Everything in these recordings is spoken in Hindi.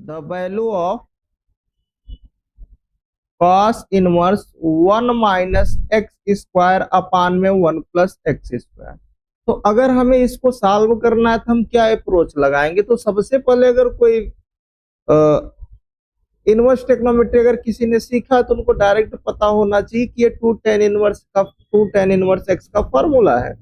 The value of cos inverse 1 minus x square upon में 1 प्लस एक्स स्क्वायर। तो अगर हमें इसको सॉल्व करना है तो हम क्या अप्रोच लगाएंगे? तो सबसे पहले अगर कोई इनवर्स टेक्नोमेट्री अगर किसी ने सीखा तो उनको डायरेक्ट पता होना चाहिए कि ये 2 tan 1 एक्स का फॉर्मूला है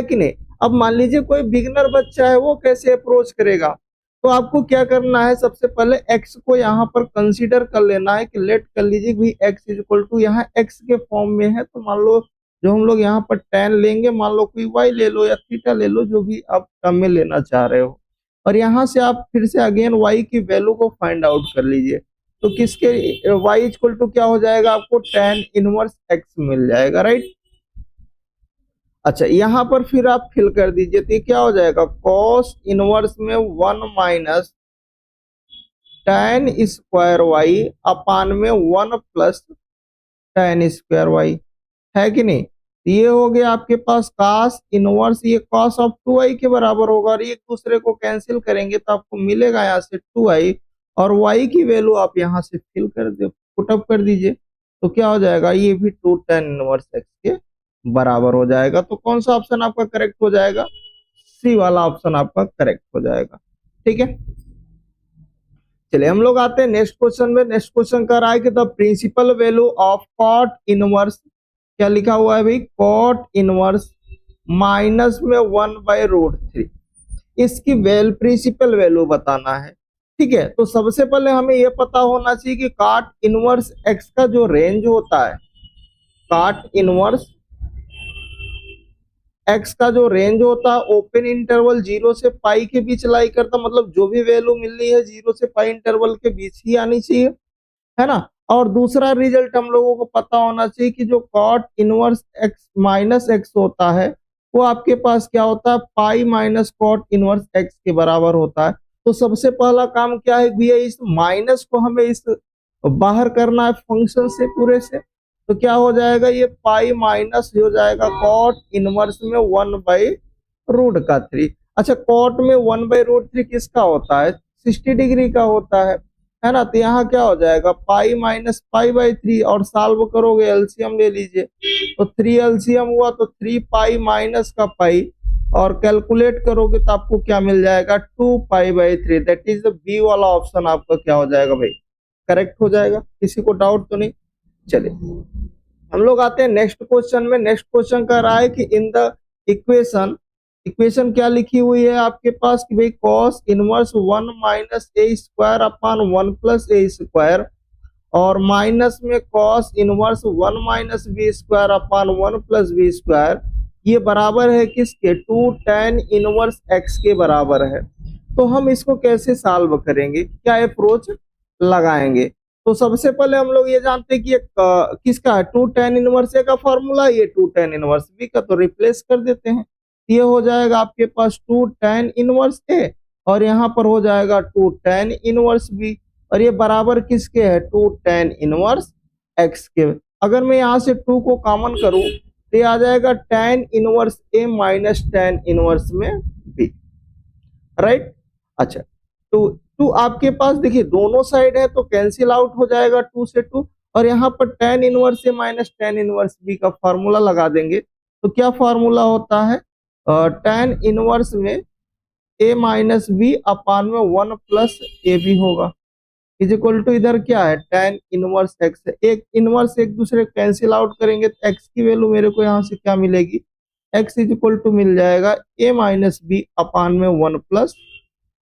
कि नहीं। अब मान लीजिए कोई बिगिनर बच्चा है, वो कैसे अप्रोच करेगा? तो आपको क्या करना है, सबसे पहले x को यहाँ पर कंसीडर कर लेना है कि लेट कर लीजिए भी x इक्वल टू यहाँ x के फॉर्म में है। तो मान लो जो हम लोग यहाँ पर tan लेंगे, मान लो कोई y ले लो या थीटा ले लो, जो भी आप टर्म में लेना चाह रहे हो, और यहाँ से आप फिर से अगेन y की वैल्यू को फाइंड आउट कर लीजिए। तो किसके y इक्वल टू क्या हो जाएगा, आपको tan इनवर्स x मिल जाएगा, राइट। अच्छा, यहाँ पर फिर आप फिल कर दीजिए तो ये क्या हो जाएगा, cos इनवर्स में 1 माइनस tan स्क्वायर वाई अपान में 1 प्लस tan स्क्वायर वाई, है कि नहीं। ये हो गया आपके पास cos इनवर्स, ये cos ऑफ 2i के बराबर होगा, और एक दूसरे को कैंसिल करेंगे तो आपको मिलेगा यहाँ से 2i, और y की वैल्यू आप यहाँ से फिल कर दे, पुटअप कर दीजिए। तो क्या हो जाएगा, ये भी 2 tan इनवर्स x के बराबर हो जाएगा। तो कौन सा ऑप्शन आपका करेक्ट हो जाएगा, सी वाला ऑप्शन आपका करेक्ट हो जाएगा, ठीक है। चलिए हम लोग आते हैं नेक्स्ट क्वेश्चन में। नेक्स्ट क्वेश्चन कर रहा है कि the principal value of cot inverse, क्या लिखा हुआ है भाई, कॉट इनवर्स माइनस में 1/√3, इसकी प्रिंसिपल वैल्यू बताना है, ठीक है। तो सबसे पहले हमें यह पता होना चाहिए कि कॉट इनवर्स एक्स का जो रेंज होता है, कॉट इनवर्स एक्स का जो रेंज होता है ओपन इंटरवल 0 से पाई के बीच लाई करता, मतलब जो भी वैल्यू मिल रही है 0 से पाई इंटरवल के बीच ही आनी चाहिए, है ना। और दूसरा रिजल्ट हम लोगों को पता होना चाहिए कि जो cot inverse x minus x होता है वो आपके पास क्या होता है, pi minus cot inverse x के बराबर होता है। तो सबसे पहला काम क्या है भैया, इस माइनस को हमें इस बाहर करना है फंक्शन से पूरे से। तो क्या हो जाएगा, ये पाई माइनस हो जाएगा कॉट इनवर्स में 1/√3। अच्छा, कॉट में 1/√3 किसका होता है, 60 डिग्री का होता है ना। तो यहाँ क्या हो जाएगा, पाई माइनस पाई/3, और सॉल्व करोगे एलसीएम ले लीजिए, तो 3 एलसीएम हुआ तो 3 पाई माइनस का पाई, और कैलकुलेट करोगे तो आपको क्या मिल जाएगा, 2 पाई/3। दैट इज द बी वाला ऑप्शन आपका क्या हो जाएगा भाई, करेक्ट हो जाएगा। किसी को डाउट तो नहीं। चलिए हम लोग आते हैं नेक्स्ट क्वेश्चन में। नेक्स्ट क्वेश्चन कह रहा है कि इन द इक्वेशन क्या लिखी हुई है आपके पास कि भाई cos inverse 1 minus A square upon 1 plus A square, और माइनस में cos inverse 1 minus B square upon 1 plus B square, ये बराबर है किसके, 2 tan इनवर्स x के बराबर है। तो हम इसको कैसे सॉल्व करेंगे, क्या अप्रोच लगाएंगे? तो सबसे पहले हम लोग ये जानते हैं कि किसका है, 2 tan इनवर्स ए का फॉर्मूला, ये 2 tan इनवर्स बी का, तो रिप्लेस कर देते हैं। ये हो जाएगा आपके पास 2 tan इनवर्स ए, और यहाँ पर हो जाएगा 2 tan इनवर्स बी, और ये बराबर किसके है, 2 tan इनवर्स एक्स के। अगर मैं यहाँ से 2 को कॉमन करूं तो ये आ जाएगा tan inverse A minus tan inverse में बी, राइट। अच्छा, तो 2 आपके पास देखिए दोनों साइड है तो कैंसिल आउट हो जाएगा 2 से 2, और यहाँ पर tan inverse A minus tan inverse B का फॉर्मूला लगा देंगे। तो क्या फॉर्मूला होता है, tan इनवर्स में ए माइनस बी अपान में 1 प्लस ए बी होगा, इज इक्वल टू इधर क्या है, tan इनवर्स एक्स है। एक इनवर्स एक दूसरे कैंसिल आउट करेंगे तो एक्स की वैल्यू मेरे को यहाँ से क्या मिलेगी, एक्स इज इक्वल टू मिल जाएगा ए माइनस बी अपान में 1 प्लस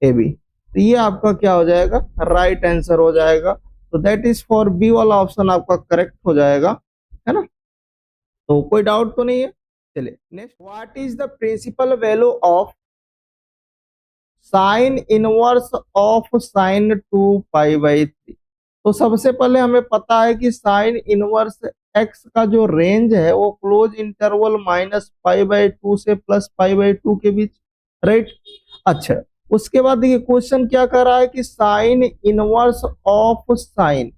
ए बी। तो ये आपका क्या हो जाएगा, राइट आंसर हो जाएगा। तो दैट इज फॉर बी वाला ऑप्शन आपका करेक्ट हो जाएगा, है ना। तो कोई डाउट तो नहीं है। चलिए next, what is the principal value of sine inverse of sine 2 पाई/3। तो सबसे पहले हमें पता है कि साइन इनवर्स एक्स का जो रेंज है वो क्लोज इंटरवल -पाई/2 से +पाई/2 के बीच, राइट। अच्छा, उसके बाद देखिए क्वेश्चन क्या कर रहा है कि साइन इनवर्स ऑफ साइन,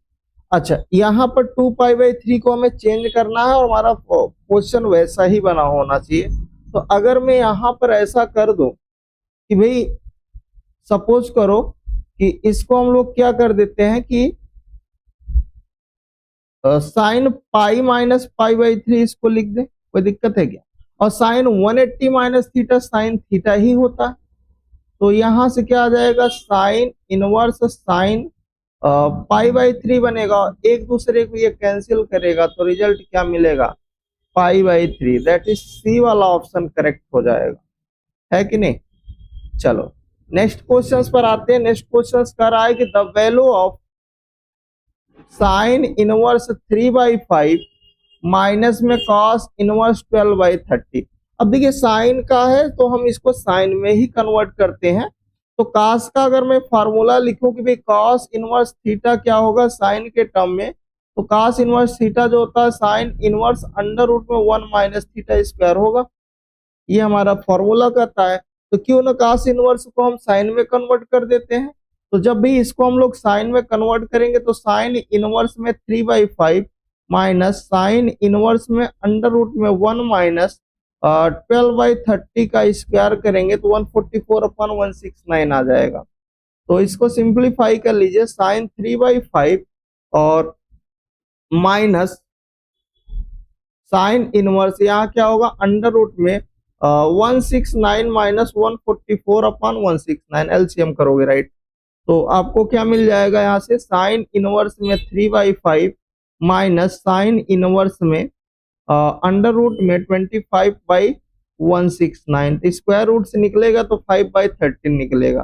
अच्छा यहाँ पर 2 पाई/3 को हमें चेंज करना है और हमारा क्वेश्चन वैसा ही बना होना चाहिए। तो अगर मैं यहाँ पर ऐसा कर दूं कि भाई सपोज करो कि इसको हम लोग क्या कर देते हैं कि sine pi minus pi by 3 इसको लिख दे, कोई दिक्कत है क्या? और sine 180 minus theta sine theta ही होता है। तो यहां से क्या आ जाएगा, sine inverse sine pi by 3 बनेगा, एक दूसरे को ये कैंसिल करेगा तो रिजल्ट क्या मिलेगा, pi by 3। That is C वाला ऑप्शन करेक्ट हो जाएगा, है कि नहीं। चलो नेक्स्ट क्वेश्चंस पर आते हैं। नेक्स्ट क्वेश्चंस कर रहा है कि the value of sine inverse 3/5 minus में कॉस इनवर्स 12/30। अब देखिए साइन का है तो हम इसको साइन में ही कन्वर्ट करते हैं। तो कॉस का अगर मैं फार्मूला लिखूं कि भाई कॉस इनवर्स थीटा क्या होगा साइन के टर्म में, तो कॉस इनवर्स थीटा जो होता है साइन इनवर्स अंडर रूट में 1 माइनस थीटा स्क्वायर होगा। ये हमारा फॉर्मूला कहता है। तो क्यों ना कॉस इनवर्स को हम साइन में कन्वर्ट कर देते हैं। तो जब भी इसको हम लोग साइन में कन्वर्ट करेंगे तो साइन इनवर्स में 3/5 माइनस साइन इनवर्स में अंडर रूट में 1 माइनस 12/30 का स्क्वायर करेंगे तो 144/169 आ जाएगा। तो इसको सिंप्लीफाई कर लीजिए, साइन 3/5 और माइनस साइन इनवर्स यहाँ क्या होगा अंडर रूट में 169 माइनस 144/169 एलसीएम करोगे राइट। तो आपको क्या मिल जाएगा यहाँ से, साइन इनवर्स में 3/5 माइनस साइन इनवर्स में अंडर रूट में 25/169। स्क्वायर रूट से निकलेगा तो 5/13 निकलेगा।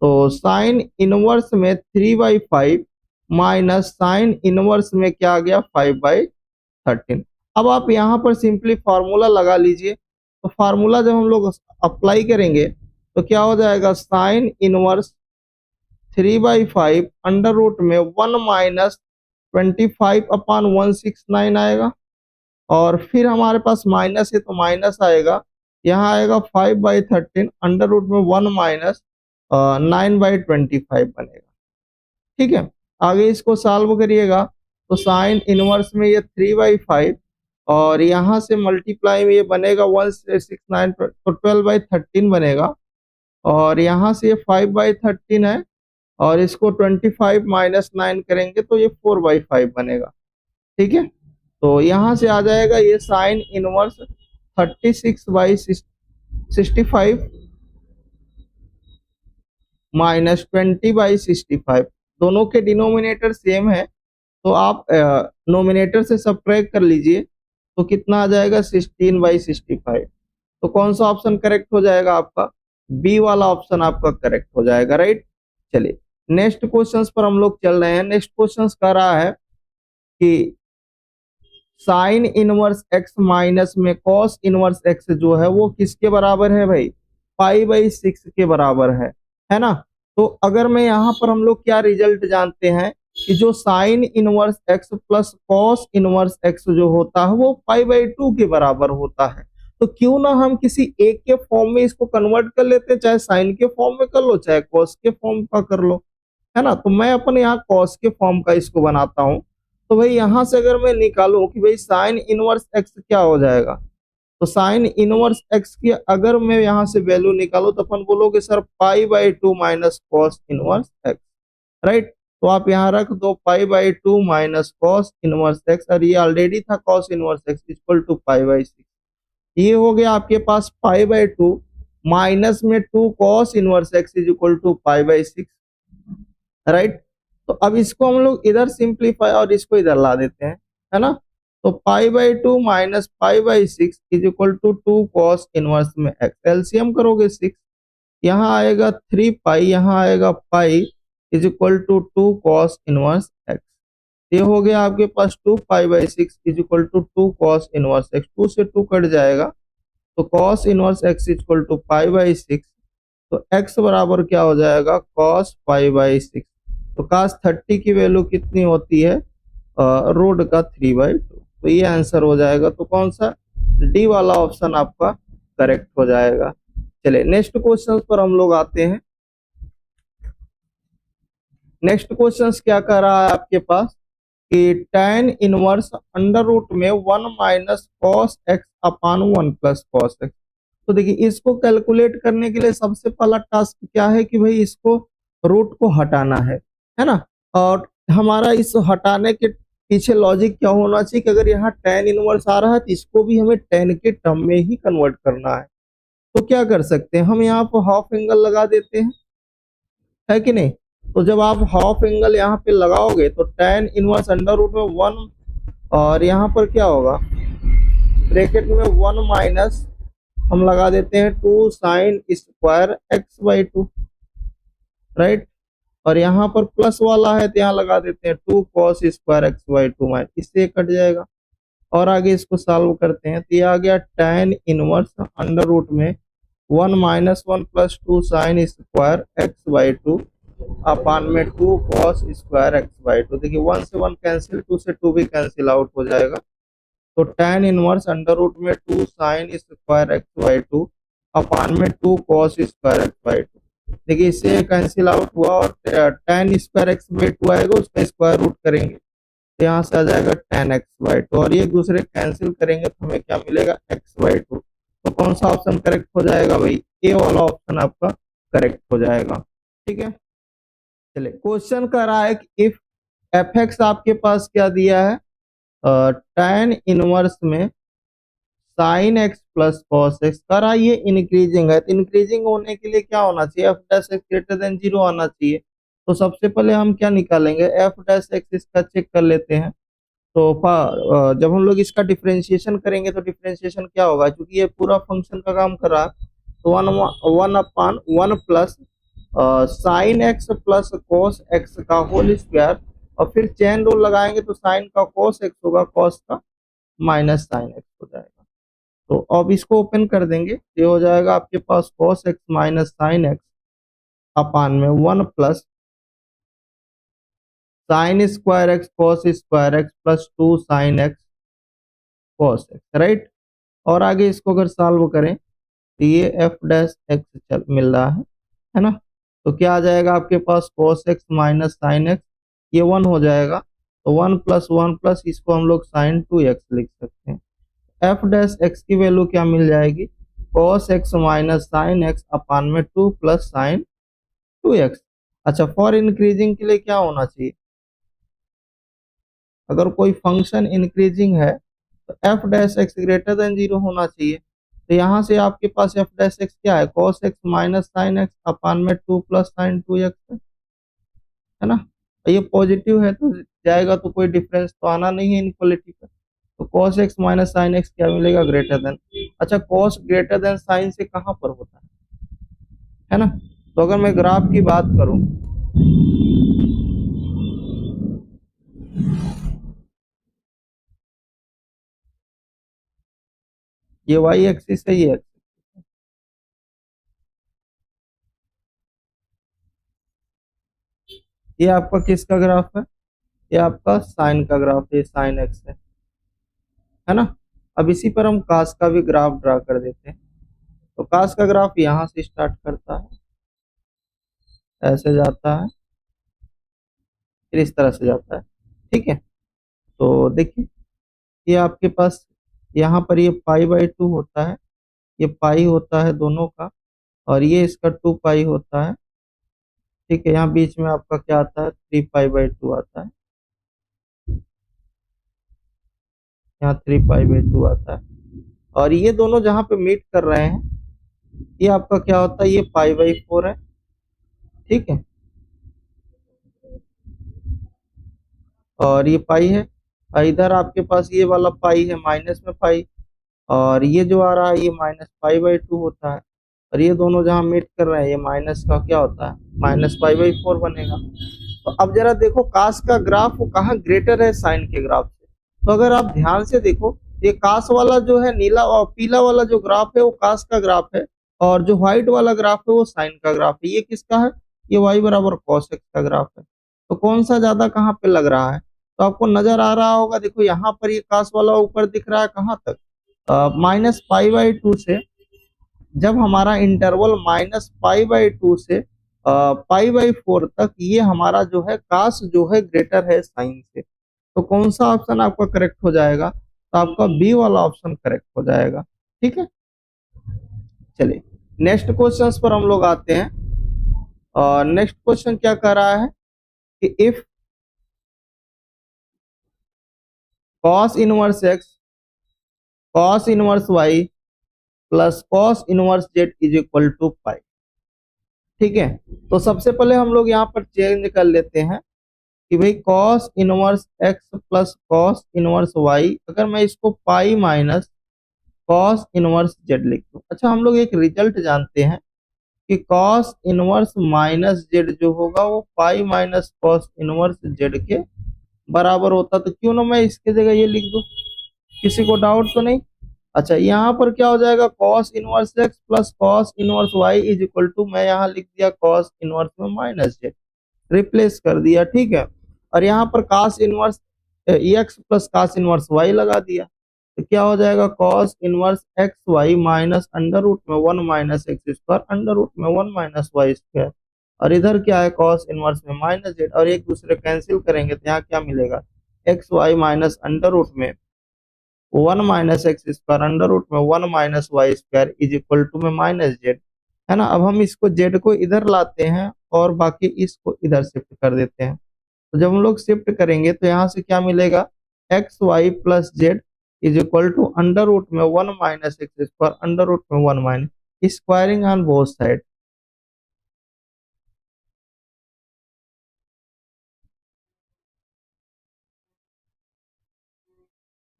तो साइन इनवर्स में 3/5 माइनस साइन इनवर्स में क्या आ गया 5/13। अब आप यहाँ पर सिंपली फार्मूला लगा लीजिए। तो फार्मूला जब हम लोग अप्लाई करेंगे तो क्या हो जाएगा, साइन इनवर्स 3/5 अंडर रूट में 1 माइनस 25/169 आएगा। और फिर हमारे पास माइनस है तो माइनस आएगा, यहाँ आएगा 5/13 अंडर रूट में 1 माइनस 9/25 बनेगा। ठीक है, आगे इसको सॉल्व करिएगा तो साइन इनवर्स में ये 3/5 और यहाँ से मल्टीप्लाई में ये बनेगा 169 तो 12/13 बनेगा। और यहाँ से ये 5/13 है और इसको 25 माइनस 9 करेंगे तो ये 4/5 बनेगा। ठीक है, तो यहाँ से आ जाएगा ये साइन इनवर्स 36/65 माइनस 20/65। दोनों के डिनोमिनेटर सेम है तो आप नोमिनेटर से सब्ट्रैक्ट कर लीजिए तो कितना आ जाएगा 16/65। तो कौन सा ऑप्शन करेक्ट हो जाएगा आपका, बी वाला ऑप्शन आपका करेक्ट हो जाएगा राइट। चलिए नेक्स्ट क्वेश्चंस पर हम लोग चल रहे हैं। नेक्स्ट क्वेश्चंस कह रहा है कि साइन इनवर्स एक्स माइनस में कॉस इनवर्स एक्स जो है वो किसके बराबर है भाई, पाई/6 के बराबर है ना। तो अगर मैं यहाँ पर हम लोग क्या रिजल्ट जानते हैं कि जो sine inverse x plus cos inverse x जो होता है वो पाई/2 के बराबर होता है। तो क्यों ना हम किसी एक के फॉर्म में इसको कन्वर्ट कर लेते हैं, चाहे साइन के फॉर्म में कर लो चाहे कॉस के फॉर्म का कर लो, है ना। तो मैं अपने यहाँ कॉस के फॉर्म का इसको बनाता हूँ। तो भाई यहां से अगर मैं निकालूं कि भाई साइन इनवर्स एक्स क्या हो जाएगा, तो साइन इनवर्स एक्स की अगर मैं यहां से वैल्यू निकालूं तो अपन बोलोगे सर पाई/2 minus cos inverse x right. तो आप यहाँ रख दो पाई/2 माइनस कॉस इनवर्स एक्स और ये ऑलरेडी था cos inverse x equal to पाई/6। ये हो गया आपके पास पाई/2 माइनस में 2 cos inverse x is equal to पाई/6 राइट। तो अब इसको हम लोग इधर सिंप्लीफाई और इसको इधर ला देते हैं, है ना। तो पाई/2 माइनस पाई/6 is equal to 2 cos inverse में एक्स। एलसीएम करोगे 6, यहाँ आएगा 3 पाई, यहाँ आएगा pi is equal to 2 cos inverse x. ये हो गया आपके पास 2 पाई/6 is equal to 2 cos inverse x. 2 से 2 कट जाएगा तो cos inverse x is equal to पाई/6। तो एक्स बराबर क्या हो जाएगा कॉस पाई/6। तो cos 30 की वैल्यू कितनी होती है, रोड का 3/2। तो ये आंसर हो जाएगा। तो कौन सा, डी वाला ऑप्शन आपका करेक्ट हो जाएगा। चलिए नेक्स्ट क्वेश्चन पर हम लोग आते हैं। नेक्स्ट क्वेश्चन क्या कर रहा है आपके पास कि tan इनवर्स अंडर रूट में 1 माइनस कॉस एक्स अपान 1 प्लस कॉस एक्स। तो देखिए इसको कैलकुलेट करने के लिए सबसे पहला टास्क क्या है कि भाई इसको रूट को हटाना है ना। और हमारा इस हटाने के पीछे लॉजिक क्या होना चाहिए कि अगर यहाँ tan इनवर्स आ रहा है तो इसको भी हमें tan के टर्म में ही कन्वर्ट करना है। तो क्या कर सकते हैं, हम यहाँ पर हाफ एंगल लगा देते हैं, है कि नहीं। तो जब आप हाफ एंगल यहाँ पे लगाओगे तो tan इनवर्स अंडर रूट में 1, और यहाँ पर क्या होगा, ब्रैकेट में 1 माइनस हम लगा देते हैं 2 sign square x by 2, right. और यहाँ पर प्लस वाला है तो यहाँ लगा देते हैं 2 cos square x by 2, minus इससे कट जाएगा। और आगे इसको सॉल्व करते हैं तो ये आ गया tan इनवर्स अंडर रूट में 1 minus 1 plus 2 sign square x by 2 अपान में 2 कॉस स्क्वायर एक्स बाई 2। देखिए 1 से 1 कैंसिल, 2 से 2 भी कैंसिल आउट हो जाएगा। तो tan इनवर्स अंडर रूट में 2 साइन स्क्वायर एक्स बाई 2 अपान में 2 कॉस स्क्वायर एक्स बाई 2। देखिए इससे कैंसिल आउट हुआ और tan स्क्वायर एक्स बाई 2 आएगा, उसका स्क्वायर रूट करेंगे तो यहाँ से आ जाएगा tan एक्स बाई 2, और ये दूसरे कैंसिल करेंगे तो हमें क्या मिलेगा, एक्स बाई 2। तो कौन सा ऑप्शन करेक्ट हो जाएगा भाई, ए वाला ऑप्शन आपका करेक्ट हो जाएगा। ठीक है, चलिए क्वेश्चन कर रहा है कि इफ एफ एक्स आपके पास क्या दिया है, tan इनवर्स में sine x plus cos x करा, ये इंक्रीजिंग है। तो इंक्रीजिंग होने के लिए क्या होना चाहिए, F dash x greater than 0 आना चाहिए। तो सबसे पहले हम क्या निकालेंगे, एफ डैश एक्स, इसका चेक कर लेते हैं। तो जब हम लोग इसका डिफरेंशिएशन करेंगे तो डिफरेंशिएशन क्या होगा, क्योंकि ये पूरा फंक्शन का काम कर रहा है। तो 1 अपान 1 plus sine x plus cos x का होल स्क्वायर, और फिर चेन रूल लगाएंगे तो साइन का कॉस एक्स होगा, कॉस का माइनस साइन एक्स हो जाएगा। तो अब इसको ओपन कर देंगे, ये हो जाएगा आपके पास cos x minus sine x upon में 1 plus sine square x cos square x plus 2 sine x cos x, right. और आगे इसको अगर सॉल्व करें तो ये एफ डैश एक्स मिल रहा है ना। तो क्या आ जाएगा आपके पास, cos x minus sine x, ये 1 हो जाएगा। तो 1 प्लस 1 प्लस इसको हम लोग साइन 2x लिख सकते हैं। एफ डैश एक्स की वैल्यू क्या मिल जाएगी, cos x minus sine x upon में 2 प्लस साइन 2x। अच्छा, फॉर इंक्रीजिंग के लिए क्या होना चाहिए, अगर कोई फंक्शन इंक्रीजिंग है तो F dash x greater than 0 होना चाहिए। तो यहाँ से आपके पास एफ डैश एक्स क्या है, cos x minus sine x upon में 2 प्लस साइन 2x है ना। ये पॉजिटिव है तो जाएगा, तो कोई डिफरेंस तो आना नहीं है इनक्वालिटी पर। तो cos x minus sine x क्या मिलेगा, ग्रेटर देन। अच्छा, cos ग्रेटर देन साइन से कहाँ पर होता है ना। तो अगर मैं ग्राफ की बात करूं, ये y एक्सिस है, ये ये आपका किसका ग्राफ है, ये आपका साइन का ग्राफ है, साइन एक्स है ना। अब इसी पर हम कास का भी ग्राफ ड्रा कर देते हैं। तो कास का ग्राफ यहाँ से स्टार्ट करता है, ऐसे जाता है, फिर इस तरह से जाता है, ठीक है। तो देखिए ये आपके पास यहाँ पर ये पाई बाई 2 होता है, ये पाई होता है दोनों का, और ये इसका 2 पाई होता है, ठीक है। यहाँ बीच में आपका क्या आता है, 3 पाई बाई 2 आता है, यहाँ 3 पाई बाई 2 आता है। और ये दोनों जहाँ पे मीट कर रहे हैं, ये आपका क्या होता है, ये पाई बाई 4 है, ठीक है। और ये पाई है, और इधर आपके पास ये वाला पाई है माइनस में पाई, और ये जो आ रहा है ये माइनस पाई बाई 2 होता है। और ये दोनों जहाँ मीट कर रहे हैं, ये माइनस का क्या होता है, माइनस पाई बाई 4 बनेगा। तो अब जरा देखो कास का ग्राफ वो कहाँ ग्रेटर है साइन के ग्राफ से। तो अगर आप ध्यान से देखो, ये कास वाला जो है नीला और पीला वाला जो ग्राफ है वो कास का ग्राफ है, और जो व्हाइट वाला ग्राफ है वो साइन का ग्राफ है। ये किसका है, ये y बराबर cos x का ग्राफ है। तो कौन सा ज्यादा कहाँ पे लग रहा है, तो आपको नजर आ रहा होगा, देखो यहाँ पर ये कास वाला ऊपर दिख रहा है कहाँ तक, माइनस पाई बाई 2 से। जब हमारा इंटरवल माइनस पाई बाई 2 से पाई बाई 4 तक, ये हमारा जो है कास जो है ग्रेटर है साइन से। तो कौन सा ऑप्शन आपका करेक्ट हो जाएगा, तो आपका बी वाला ऑप्शन करेक्ट हो जाएगा, ठीक है। चलिए नेक्स्ट क्वेश्चंस पर हम लोग आते हैं। नेक्स्ट क्वेश्चन क्या कर रहा है कि if cos inverse x cos inverse y plus cos inverse z is equal to pi. ठीक है, तो सबसे पहले हम लोग यहाँ पर चेंज कर लेते हैं कि भाई cos inverse x plus cos inverse y, अगर मैं इसको pi minus cos inverse z लिख दूं। अच्छा, हम लोग एक रिजल्ट जानते हैं कि cos इनवर्स माइनस z जो होगा वो pi minus cos inverse z के बराबर होता, तो क्यों ना मैं इसके जगह ये लिख दूं, किसी को डाउट तो नहीं। अच्छा, यहाँ पर क्या हो जाएगा cos inverse x plus cos inverse y is equal to, मैं यहाँ लिख दिया cos इनवर्स में माइनस z, रिप्लेस कर दिया। ठीक है, और यहाँ पर cos inverse x plus cos inverse y लगा दिया, तो क्या हो जाएगा cos inverse x y minus under root में 1 minus x square under root में 1 माइनस वाई स्क्वायर, और इधर क्या है cos इनवर्स में माइनस जेड, और एक दूसरे कैंसिल करेंगे तो यहाँ क्या मिलेगा x y minus under root में 1 minus x square under root में 1 minus y square is equal to में माइनस जेड, है ना। अब हम इसको जेड को इधर लाते हैं और बाकी इसको इधर शिफ्ट कर देते हैं, तो जब हम लोग शिफ्ट करेंगे तो यहाँ से क्या मिलेगा x y plus z is equal to under root में 1 minus x square under root में 1 minus squaring on both side.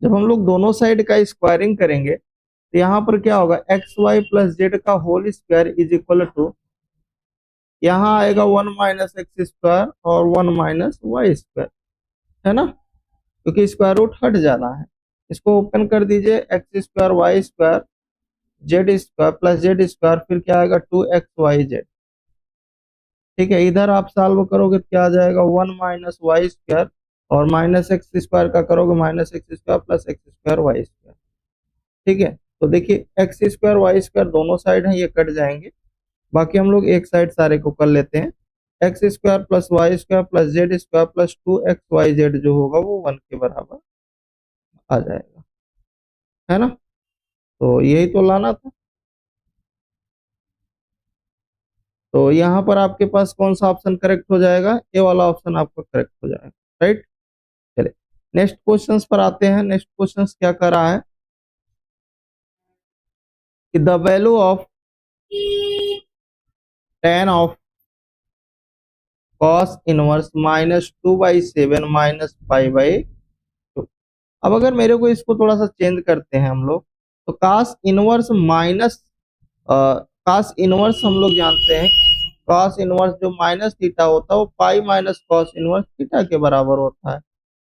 जब हम लोग दोनों साइड का स्क्वायरिंग करेंगे तो यहाँ पर क्या होगा एक्स वाई प्लस जेड का whole square is equal to, यहाँ आएगा 1 माइनस एक्स स्क्वायर और 1 माइनस वाई स्क्वायर, है ना, क्योंकि स्क्वायर रूट हट जाना है। इसको ओपन कर दीजिए, x square y square z square plus z square, फिर क्या आएगा 2xyz। ठीक है, इधर आप सॉल्व करोगे तो क्या आ जाएगा 1 माइनस वाई स्क्वायर, और माइनस एक्स स्क्वायर का करोगे minus x square plus x square y square. ठीक है, तो देखिए एक्स स्क्वायर वाई स्क्वायर दोनों साइड हैं, ये कट जाएंगे, बाकी हम लोग एक साइड सारे को कर लेते हैं। X square plus y square plus z square plus 2xyz जो होगा वो 1 के बराबर आ जाएगा, है ना। तो यही तो लाना था, तो यहाँ पर आपके पास कौन सा ऑप्शन करेक्ट हो जाएगा, ये वाला ऑप्शन आपका करेक्ट हो जाएगा, राइट। चलिए नेक्स्ट क्वेश्चंस पर आते हैं। नेक्स्ट क्वेश्चंस क्या कर रहा है कि the value of tan of cos inverse minus 2/7 minus 5/2। अब अगर मेरे को इसको थोड़ा सा चेंज करते हैं हम लोग, तो cos inverse minus cos inverse हम लोग जानते हैं cos इनवर्स जो माइनस थीटा होता है वो pi minus cos inverse theta के बराबर होता है,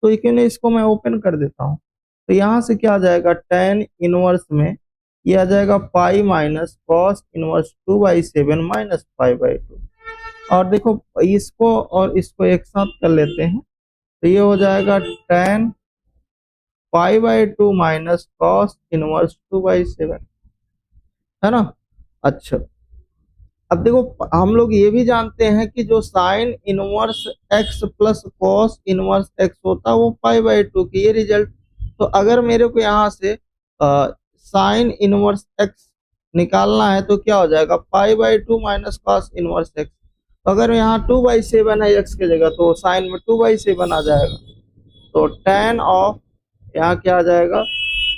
तो इसीलिए इसको मैं ओपन कर देता हूँ। तो यहाँ से क्या आ जाएगा tan इनवर्स में ये आ जाएगा pi minus cos inverse 2/7 minus 5/2, और देखो इसको और इसको एक साथ कर लेते हैं तो ये हो जाएगा tan पाई/2 माइनस cos इनवर्स 2/7, है ना। अच्छा, अब देखो हम लोग ये भी जानते हैं कि जो sine inverse x plus cos inverse x होता है वो पाई/2 की, ये रिजल्ट। तो अगर मेरे को यहाँ से साइन इनवर्स एक्स निकालना है तो क्या हो जाएगा पाई/2 माइनस कॉस इनवर्स एक्स, तो अगर यहाँ 2/7 है एक्स की जगह तो साइन में 2/7 आ जाएगा, तो tan ऑफ यहाँ क्या आ जाएगा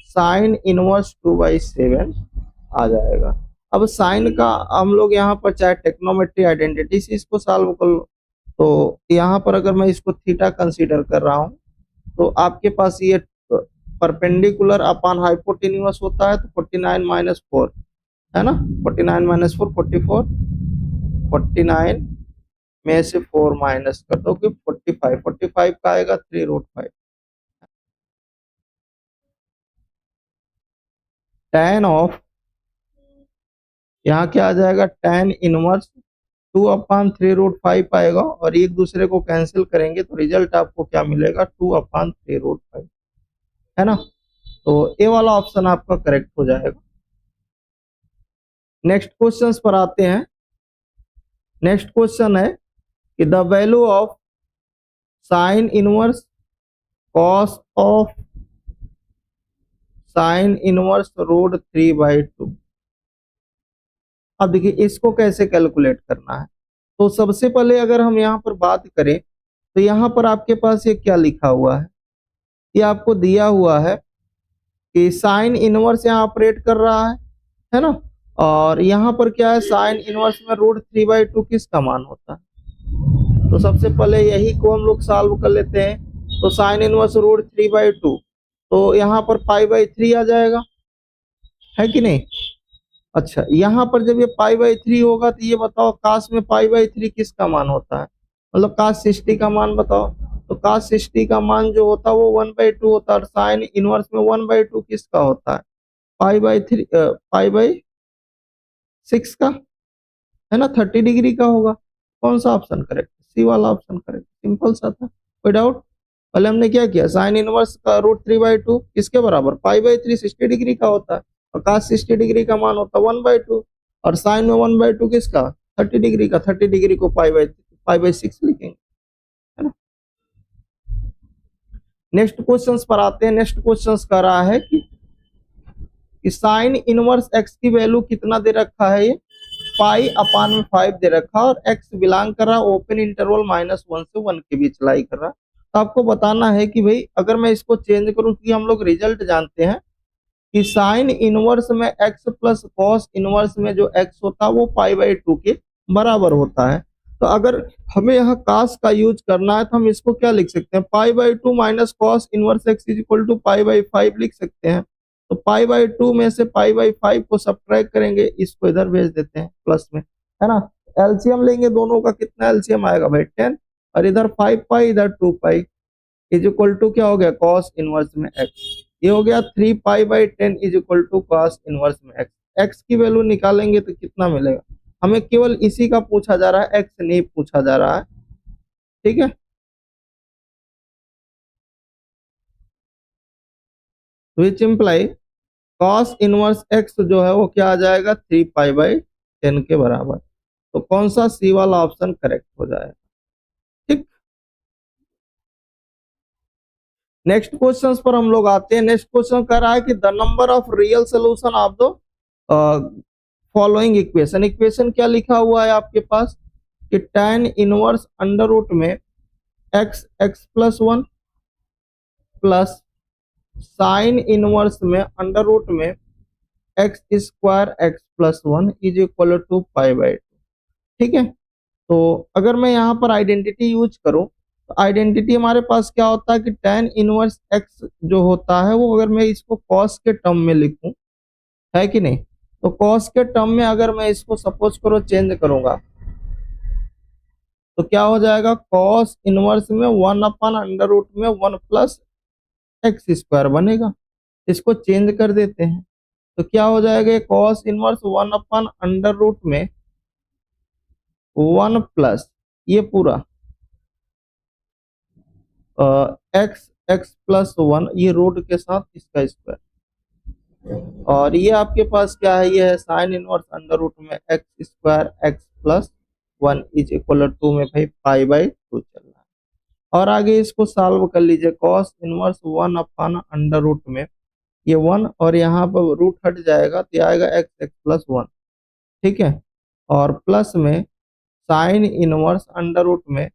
साइन इनवर्स 2/7 आ जाएगा। अब साइन का हम लोग यहाँ पर चाहे टेक्नोमेट्री आइडेंटिटी से इसको सॉल्व कर लो, तो यहाँ पर अगर मैं इसको थीटा कंसीडर कर रहा हूँ तो आपके पास ये परपेंडिकुलर अपॉन हाइपोटेन्यूअस होता है, तो 49 माइनस 4, है ना, 49 माइनस 4 44, 49 में से 4 माइनस कर दो कि 45, 45 का आएगा 3√5। tan ऑफ यहाँ क्या आ जाएगा tan इनवर्स 2/3√5 आएगा, और एक दूसरे को कैंसिल करेंगे तो रिजल्ट आपको क्या मिलेगा 2/3√5, है ना। तो ये वाला ऑप्शन आपका करेक्ट हो जाएगा। नेक्स्ट क्वेश्चंस पर आते हैं। नेक्स्ट क्वेश्चन है कि the value of sine inverse cos of sine inverse √3/2। अब देखिए इसको कैसे कैलकुलेट करना है, तो सबसे पहले अगर हम यहाँ पर बात करें तो यहाँ पर आपके पास ये क्या लिखा हुआ है, ये आपको दिया हुआ है कि साइन इनवर्स यहाँ ऑपरेट कर रहा है ना। और यहाँ पर क्या है, साइन इनवर्स में √3/2 किसका मान होता है। तो सबसे पहले यही को हम लोग सॉल्व कर लेते हैं। तो साइन इनवर्स √3/2, तो यहाँ पर π/3 आ जाएगा, है कि नहीं। अच्छा, यहाँ पर जब ये π/3 होगा तो ये बताओ काश में π/3 किसका मान होता है, मतलब काश 60 का मान बताओ। तो काश 60 का मान जो होता है वो 1/2 होता है, और साइन इनवर्स में 1/2 किसका होता है, π/6 का, है ना, 30 डिग्री का होगा। कौन सा ऑप्शन करेक्ट, सी वाला ऑप्शन करेक्ट, सिंपल सा था, कोई डाउट। पहले हमने क्या किया, साइन इनवर्स का √3/2 किसके बराबर, π/3 60 डिग्री का होता है, और cos 60 डिग्री का मान होता है 1/2, और साइन में 1/2 किसका, 30 डिग्री का, 30 डिग्री को π/6 लिखेंगे, है ना। नेक्स्ट क्वेश्चन पर आते हैं। नेक्स्ट क्वेश्चन कह रहा है कि साइन इनवर्स एक्स की वैल्यू कितना दे रखा है, ये π/5 दे रखा, और एक्स बिलोंग कर रहा ओपन इंटरवल -1 से 1 के बीच लाई कर रहा। तो आपको बताना है कि भाई अगर मैं इसको चेंज करूं, कि हम लोग रिजल्ट जानते हैं कि साइन इनवर्स में x प्लस कॉस इनवर्स में जो x होता है वो π/2 के बराबर होता है। तो अगर हमें यहाँ cos का यूज करना है तो हम इसको क्या लिख सकते हैं, π/2 minus cos inverse x equal to π/5 लिख सकते हैं। तो π/2 में से π/5 को सब्ट्रैक्ट करेंगे, इसको इधर भेज देते हैं प्लस में, है ना। एलसीएम लेंगे दोनों का, कितना एलसीएम आएगा भाई 10, और इधर 5π इधर 2π इज इक्वल टू क्या हो गया, कॉस इनवर्स में x। ये हो गया 3π/10 is equal to cos inverse में x। x की वैल्यू निकालेंगे तो कितना मिलेगा, हमें केवल इसी का पूछा जा रहा है, x नहीं पूछा जा रहा है, ठीक है। विच इम्प्लाई कॉस इनवर्स x जो है वो क्या आ जाएगा, 3π/10 के बराबर। तो कौन सा सी वाला ऑप्शन करेक्ट हो जाएगा, ठीक। नेक्स्ट क्वेश्चंस पर हम लोग आते हैं। नेक्स्ट क्वेश्चन कह रहा है कि the number of real solution of the following equation. Equation क्या लिखा हुआ है आपके पास कि tan इनवर्स अंडर रूट में x plus 1 plus sine inverse में अंडर रूट में x² x plus 1 is equal to π/2, ठीक है। तो अगर मैं यहाँ पर आइडेंटिटी यूज करूं तो आइडेंटिटी हमारे पास क्या होता है कि tan इनवर्स x जो होता है वो, अगर मैं इसको cos के टर्म में लिखूं, है कि नहीं, तो cos के टर्म में अगर मैं इसको सपोज करो चेंज करूंगा तो क्या हो जाएगा, cos इनवर्स में 1/√, में 1 प्लस x² बनेगा। इसको चेंज कर देते हैं तो क्या हो जाएगा, cos इनवर्स 1/√, में 1 प्लस ये पूरा x प्लस 1 ये रूट के साथ इसका स्क्वायर, और ये आपके पास क्या है, ये है साइन इनवर्स अंडर रूट में x² x plus 1 is equal to में भाई π/2 चल रहा है। और आगे इसको सॉल्व कर लीजिए, कॉस इनवर्स 1/√, में ये 1 और यहाँ पर रूट हट जाएगा तो ये आएगा x प्लस 1, ठीक है। और प्लस में साइन इनवर्स अंडर रूट में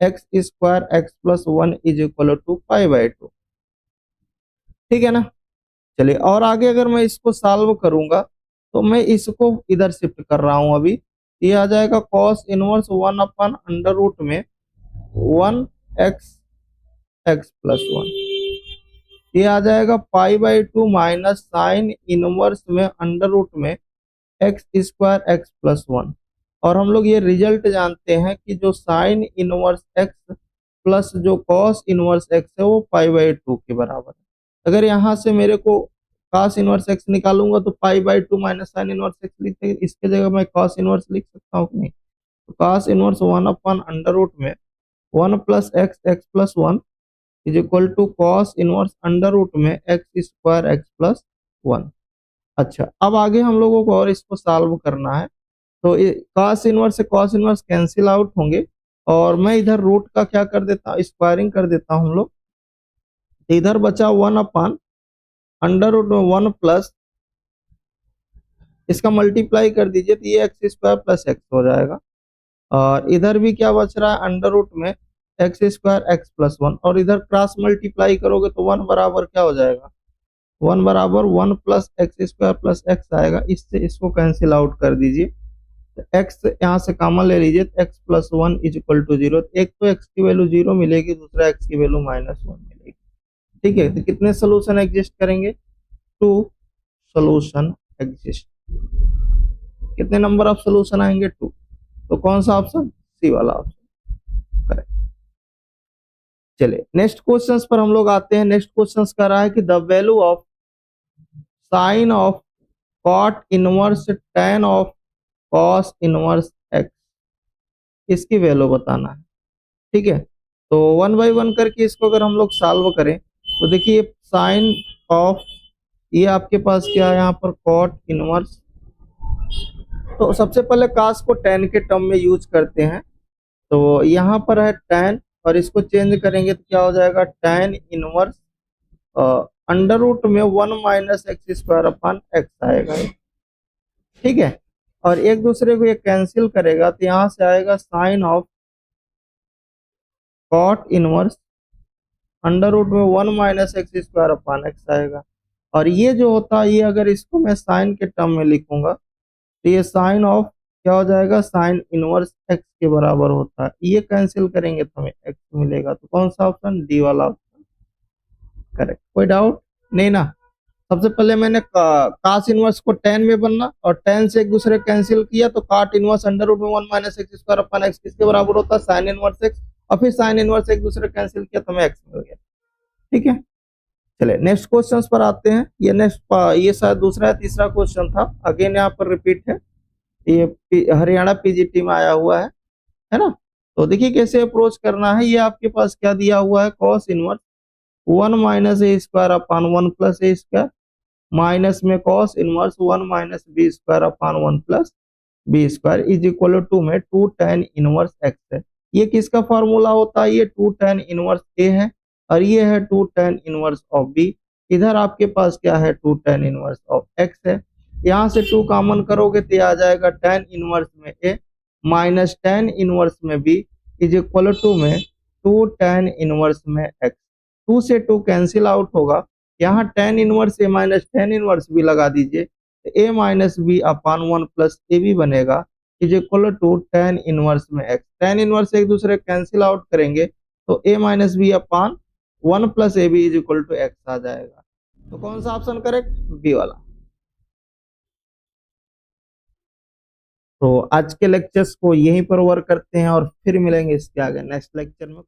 x² x plus 1 is equal to π/2, ठीक है ना। चलिए और आगे अगर मैं इसको सॉल्व करूंगा तो मैं इसको इधर शिफ्ट कर रहा हूं अभी, ये आ जाएगा cos इनवर्स 1/√, में 1x x प्लस 1, ये आ जाएगा π/2 माइनस साइन इनवर्स में अंडर रूट में x² x प्लस 1। और हम लोग ये रिजल्ट जानते हैं कि जो साइन इनवर्स x प्लस जो cos इनवर्स x है वो π/2 के बराबर है। अगर यहाँ से मेरे को cos इनवर्स x निकालूंगा तो π/2 माइनस साइन इनवर्स x लिखते, इसके जगह मैं cos इनवर्स लिख सकता हूँ कि नहीं। तो cos इनवर्स 1/√, में 1 plus x plus 1 is equal to cos inverse under root में x² x प्लस 1। अच्छा, अब आगे हम लोगों को और इसको सॉल्व करना है। तो कॉस इनवर्स से कॉस इनवर्स कैंसिल आउट होंगे, और मैं इधर रूट का क्या कर देता हूँ, स्क्वायरिंग कर देता हूँ हम लोग। इधर बचा 1/√, में 1 प्लस इसका मल्टीप्लाई कर दीजिए तो ये x² प्लस x हो जाएगा, और इधर भी क्या बच रहा है, अंडर रूट में x square x plus one, और इधर क्रॉस मल्टीप्लाई करोगे तो वन बराबर क्या हो जाएगा, वन बराबर one plus x square plus x आएगा। इससे इसको कैंसिल आउट कर दीजिए, एक्स यहाँ से कॉमन ले लीजिए, x plus one is equal to zero. एक तो एक्स की वैल्यू जीरो मिलेगी, दूसरा एक्स की वैल्यू माइनस वन मिलेगी। ठीक है, तो कितने सोल्यूशन एग्जिस्ट करेंगे, टू सोल्यूशन एग्जिस्ट। कितने नंबर ऑफ सोल्यूशन आएंगे, टू। तो कौन सा ऑप्शन, सी वाला ऑप्शन करेक्ट। चलिए नेक्स्ट क्वेश्चंस पर हम लोग आते हैं। नेक्स्ट क्वेश्चंस कर रहा है कि the value of sine of cot inverse tan of cos inverse x, इसकी वैल्यू बताना है। ठीक है, तो वन बाई वन करके इसको अगर हम लोग सॉल्व करें तो देखिए साइन ऑफ, ये आपके पास क्या है यहाँ पर, कॉट इनवर्स। तो सबसे पहले कास को tan के टर्म में यूज करते हैं, तो यहाँ पर है tan, और इसको चेंज करेंगे तो क्या हो जाएगा, tan इनवर्स अंडर रूट में one minus x square upon x आएगा। ठीक है, और एक दूसरे को ये कैंसिल करेगा तो यहाँ से आएगा sine of cot inverse under root में one minus x square upon x आएगा। और ये जो होता है, ये अगर इसको मैं साइन के टर्म में लिखूंगा तो ये साइन ऑफ क्या हो जाएगा, साइन इनवर्स एक्स के बराबर होता है। ये कैंसिल करेंगे तो हमें एक्स मिलेगा। तो कौन सा ऑप्शन, डी वाला ऑप्शन करेक्ट। कोई डाउट नहीं ना। सबसे पहले मैंने कास इनवर्स को tan में बनना और tan से एक दूसरे कैंसिल किया, तो काट इनवर्स अंडर रूट में one minus x square upon x किसके बराबर होता है, साइन इनवर्स एक्स, और फिर साइन इनवर्स एक दूसरे कैंसिल किया तो हमें एक्स मिल गया। ठीक है, चलिए नेक्स्ट क्वेश्चन पर आते हैं। ये नेक्स्ट, ये शायद दूसरा या तीसरा क्वेश्चन था, अगेन यहाँ पर रिपीट है। ये हरियाणा पीजीटी में आया हुआ है ना। तो देखिए कैसे अप्रोच करना है। ये आपके पास क्या दिया हुआ है, cos inverse one minus A square upon one plus A square, minus में cos inverse one minus B square upon one plus B square is equal to में टू tan इनवर्स एक्स है। ये किसका फॉर्मूला होता है, ये टू tan इनवर्स ए है, और ये है two tan inverse of B. इधर आपके पास क्या है, two tan inverse of x है। यहाँ से टू कॉमन करोगे तो आ जाएगा tan इनवर्स में ए माइनस tan इनवर्स में बी इज इक्वल टू में टू tan इनवर्स में एक्स। टू से टू कैंसिल आउट होगा, यहाँ tan inverse A minus tan inverse B लगा दीजिए, A minus B upon one plus A B बनेगा is equal to tan inverse में एक्स। tan इनवर्स एक दूसरे कैंसिल आउट करेंगे तो A minus B upon one plus A B is equal to x आ जाएगा। तो कौन सा ऑप्शन करेक्ट, बी वाला। तो आज के लेक्चर्स को यहीं पर वर्क करते हैं और फिर मिलेंगे इसके आगे नेक्स्ट लेक्चर में।